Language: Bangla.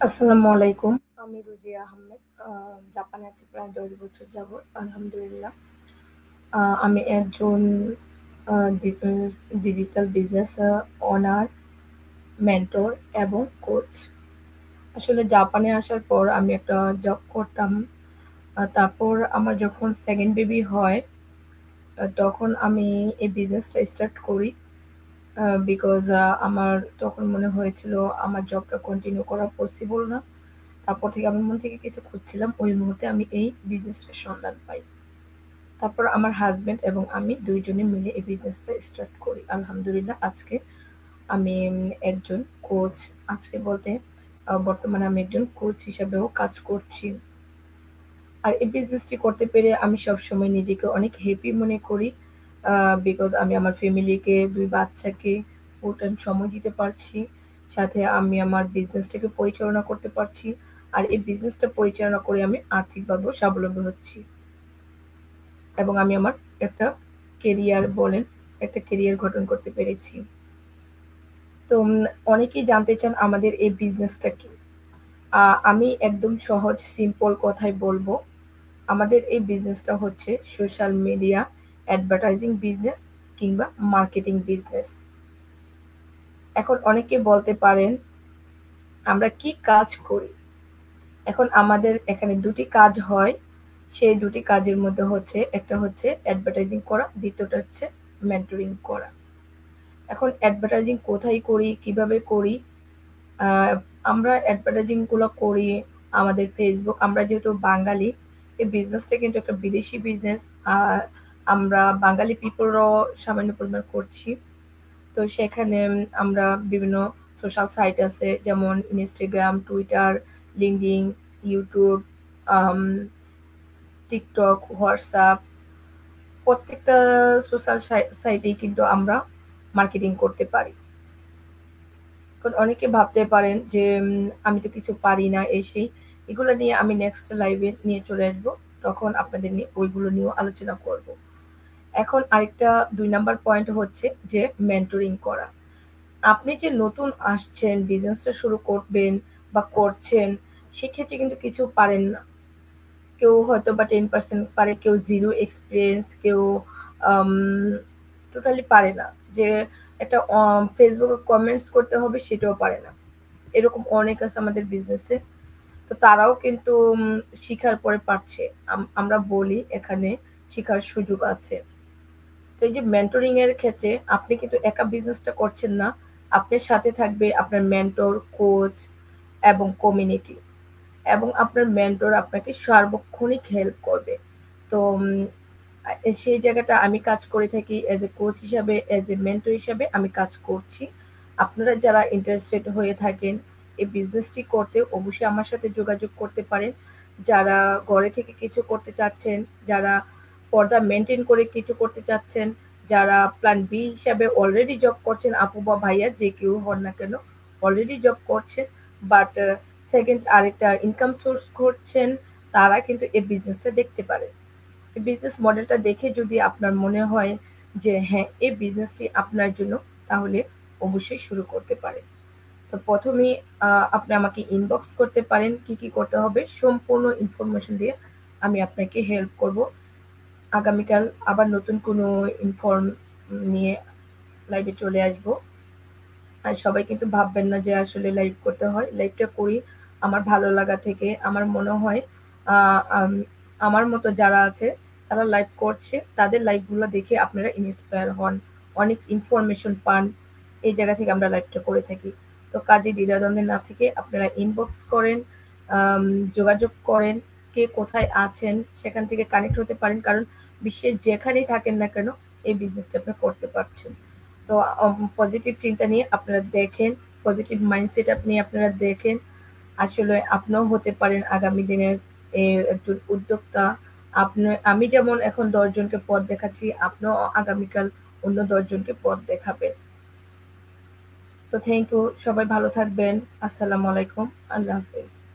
আসসালামু আলাইকুম। আমি রুজিয়া আহমেদ। জাপানে আছি প্রায় ১০ বছর যাবৎ। আলহামদুলিল্লাহ। আমি একজন আ ডি ডিজিটাল বিজনেস ওনার, মেন্টর এবং কোচ। আসলে জাপানে আসার পর আমি একটা জব করতাম। তারপর আমার যখন 2nd বেবি হয়, তখন আমি এই বিজনেসটা স্টার্ট করি। বিকজ আমার তখন মনে হয়েছিল আমার জবটা কন্টিনিউ করা পসিবল না। তারপর থেকে আমি মন থেকে কিছু খুঁজছিলাম। ওই মুহূর্তে আমি এই বিজনেসটার সন্ধান পাই। তারপর আমার হাসব্যান্ড এবং আমি ২ জনে মিলে এই বিজনেসটা স্টার্ট করি। আলহামদুলিল্লাহ আজকে আমি একজন কোচ। আজকে বলতে বর্তমানে আমি একজন কোচ হিসাবেও কাজ করছি। আর এই বিজনেসটি করতে পেরে আমি সবসময় নিজেকে অনেক হ্যাপি মনে করি। বিকজ আমি আমার ফ্যামিলিকে, ২ বাচ্চাকে ফুল টাইম সময় দিতে পারছি। সাথে আমি আমার বিজনেসটাকে পরিচালনা করতে পারছি। আর এই বিজনেসটা পরিচালনা করে আমি আর্থিকভাবেও স্বাবলম্বী হচ্ছি। এবং আমি আমার একটা কেরিয়ার বলেন, একটা কেরিয়ার গঠন করতে পেরেছি। তো অনেকেই জানতে চান আমাদের এই বিজনেসটা কি? আমি একদম সহজ সিম্পল কথায় বলবো, আমাদের এই বিজনেসটা হচ্ছে সোশ্যাল মিডিয়া অ্যাডভার্টাইজিং বিজনেস কিংবা মার্কেটিং বিজনেস। এখন অনেকে বলতে পারেন আমরা কি কাজ করি? এখন আমাদের এখানে ২ টি কাজ হয়। সেই ২ টি কাজের মধ্যে হচ্ছে একটা হচ্ছে অ্যাডভার্টাইজিং করা, দ্বিতীয়টা হচ্ছে মেন্টরিং করা। এখন অ্যাডভার্টাইজিং কোথায় করি, কিভাবে করি? আ আমরা অ্যাডভার্টাইজিং গুলো করি আমাদের ফেসবুক। আমরা যেহেতু বাঙালি, এই বিজনেসটা কিন্তু একটা বিদেশি বিজনেস। আর আমরা বাঙালি পিপলরাও সামান্য পরিমাণ করছি। তো সেখানে আমরা বিভিন্ন সোশ্যাল সাইট আছে যেমন Instagram, Twitter, LinkedIn, YouTube, আম TikTok, WhatsApp প্রত্যেকটা সোশ্যাল সাইটেই কিন্তু আমরা মার্কেটিং করতে পারি। এখন অনেকে ভাবতে পারেন যে আমি তো কিছু পারি না এই সেই। এগুলো নিয়ে আমি নেক্সট লাইভে নিয়ে চলে আসবো। তখন আপনাদের নিয়ে ওইগুলো নিয়েও আলোচনা করব। এখন আরেকটা ২ নাম্বার পয়েন্ট হচ্ছে যে মেন্টরিং করা। আপনি যে নতুন আসছেন, বিজনেসটা শুরু করবেন বা করছেন, সেক্ষেত্রে কিন্তু কিছু পারেন না। কেউ হয়তোবা 10% পারে, কেউ 0 এক্সপেরিয়েন্স, কেউ আম টোটালি পারে না। যে একটা Facebook এ কমেন্টস করতে হবে সেটাও পারে না। এরকম অনেক আছে আমাদের বিজনেসে। তো তারাও কিন্তু শিখার পরে পারছে। আমরা বলি এখানে শিখার সুযোগ আছে। তো এই যে মেন্টরিং এর ক্ষেত্রে আপনি কিন্তু একা বিজনেসটা করছেন না। আপনার সাথে থাকবে আপনার মেন্টর, কোচ এবং কমিউনিটি। এবং আপনার মেন্টর আপনাকে সার্বক্ষণিক হেল্প করবে। তো সেই জায়গাটা আমি কাজ করে থাকি এজ এ কোচ হিসাবে, এজ এ মেন্টর হিসাবে আমি কাজ করছি। আপনারা যারা ইন্টারেস্টেড হয়ে থাকেন এই বিজনেসটি করতে অবশ্যই আমার সাথে যোগাযোগ করতে পারেন। যারা ঘরে থেকে কিছু করতে চাচ্ছেন, যারা পর্দা মেইনটেইন করে কিছু করতে চাচ্ছেন, যারা প্ল্যান বি হিসাবে অলরেডি জব করছেন আপু বা ভাইয়া যে কেউ হন না কেন, অলরেডি জব করছেন বাট সেকেন্ড আরেকটা ইনকাম সোর্স করছেন, তারা কিন্তু এই বিজনেসটা দেখতে পারেন। এই বিজনেস মডেলটা দেখে যদি আপনার মনে হয় যে হ্যাঁ, এই বিজনেসটি আপনার জন্য, তাহলে অবশ্যই শুরু করতে পারেন। তো ১ম এই আপনি আমাকে ইনবক্স করতে পারেন। কি, কি করতে হবে সম্পূর্ণ ইনফরমেশন দিয়ে আমি আপনাকে হেল্প করব। আগামীকাল আবার নতুন কোনো ইনফর্ম নিয়ে লাইভে চলে আসবো। আর সবাই কিন্তু ভাববেন না যে আসলে লাইভ করতে হয়। লাইভটা করি আমার ভালো লাগা থেকে। আমার মনে হয় আ আম আমার মতো যারা আছে তারা লাইভ করছে, তাদের লাইভগুলো দেখে আপনারা ইন্সপায়ার হন। অনেক ইনফরমেশন পান। এই জায়গা থেকে আমরা লাইভটা করে থাকি। তো কাজে দ্বিধাদ্বন্দ্বে না থেকে আপনারা ইনবক্স করেন, আম যোগাযোগ করেন। কে কোথায় আছেন সেখান থেকে কানেক্ট হতে পারেন। কারণ বিশ্বের যেখানেই থাকেন না কেন এই বিজনেসটা আপনি করতে পারছেন। তো পজিটিভ চিন্তা নিয়ে আপনারা দেখেন, পজিটিভ মাইন্ডসেট নিয়ে আপনারা দেখেন। আসলে আপনিও হতে পারেন আগামী দিনের একজন উদ্যোক্তা। আমি যেমন এখন ১০ জনকে পথ দেখাচ্ছি, আপনিও আগামীকাল অন্য ১০ জনকে পথ দেখাবেন। তো থ্যাংক ইউ। সবাই ভালো থাকবেন। আসসালামু আলাইকুম। আল্লাহ হাফেজ।